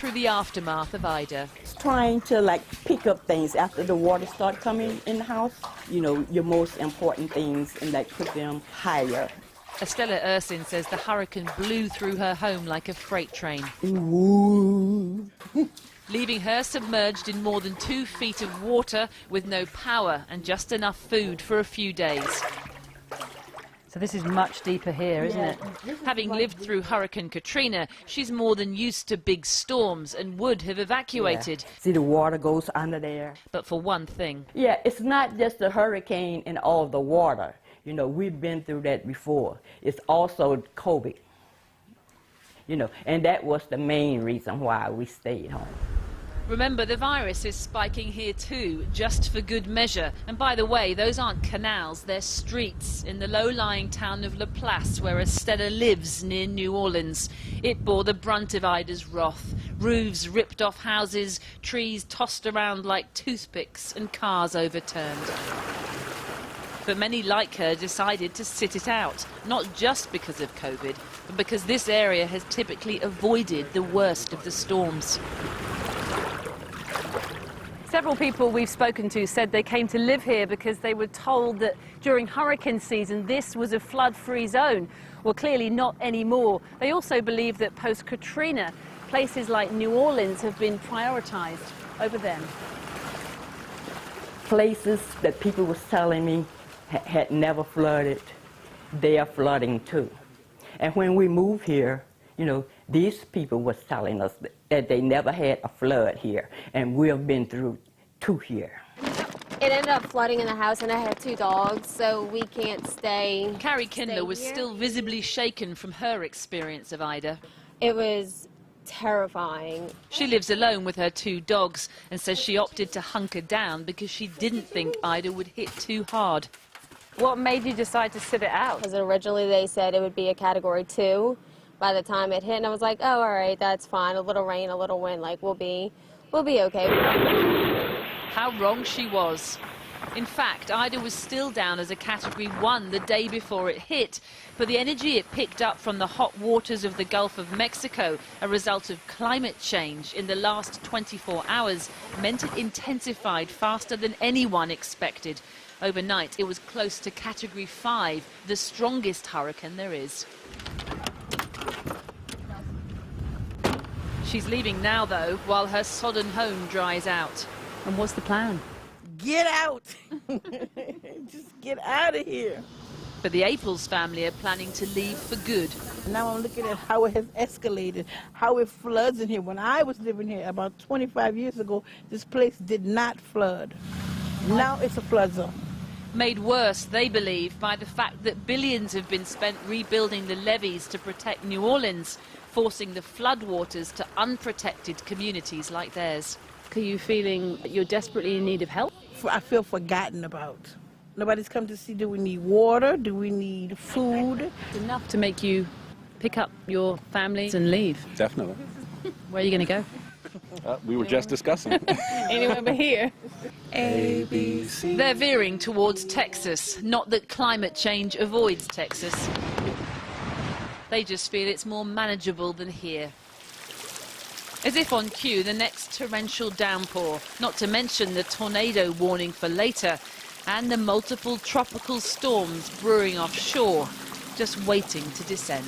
through the aftermath of Ida. It's trying to like pick up things after the water start coming in the house. You know, your most important things and like put them higher. Estella Ursin says the hurricane blew through her home like a freight train. Ooh. Leaving her submerged in more than 2 feet of water with no power and just enough food for a few days. So this is much deeper here, isn't it? Having lived through Hurricane Katrina, she's more than used to big storms and would have evacuated. Yeah. See, the water goes under there. But for one thing. Yeah, it's not just the hurricane and all the water. You know, we've been through that before. It's also COVID. You know, and that was the main reason why we stayed home. Remember, the virus is spiking here too, just for good measure. And by the way, those aren't canals, they're streets in the low-lying town of La Place, where Estella lives near New Orleans. It bore the brunt of Ida's wrath. Roofs ripped off houses, trees tossed around like toothpicks, and cars overturned. But many like her decided to sit it out, not just because of COVID, but because this area has typically avoided the worst of the storms. Several people we've spoken to said they came to live here because they were told that during hurricane season this was a flood-free zone. Well, clearly not anymore. They also believe that post-Katrina, places like New Orleans have been prioritised over them. Places that people was telling me had never flooded, they are flooding too. And when we moved here, you know, these people was telling us that they never had a flood here, and we have been through 2 here. It ended up flooding in the house, and I have 2 dogs, so we can't stay. Carrie Kindler was here. still visibly shaken from her experience of Ida. It was terrifying. She lives alone with her 2 dogs and says she opted to hunker down because she didn't think Ida would hit too hard. What made you decide to sit it out? Because originally they said it would be a Category 2 by the time it hit, and I was like, oh, all right, that's fine. A little rain, a little wind, like we'll be okay. How wrong she was. In fact, Ida was still down as a Category 1 the day before it hit, but the energy it picked up from the hot waters of the Gulf of Mexico, a result of climate change in the last 24 hours, meant it intensified faster than anyone expected. Overnight, it was close to Category 5, the strongest hurricane there is. She's leaving now, though, while her sodden home dries out. And what's the plan? Get out! Just get out of here. But the Aples family are planning to leave for good. Now I'm looking at how it has escalated, how it floods in here. When I was living here about 25 years ago, this place did not flood. Now it's a flood zone. Made worse, they believe, by the fact that billions have been spent rebuilding the levees to protect New Orleans, forcing the floodwaters to unprotected communities like theirs. Are you feeling you're desperately in need of help? I feel forgotten about. Nobody's come to see, do we need water? Do we need food? Enough to make you pick up your families and leave. Definitely. Where are you going to go? We were just discussing. Anywhere but here. A, B, C. They're veering towards Texas. Not that climate change avoids Texas. They just feel it's more manageable than here. As if on cue, the next torrential downpour, not to mention the tornado warning for later, and the multiple tropical storms brewing offshore, just waiting to descend.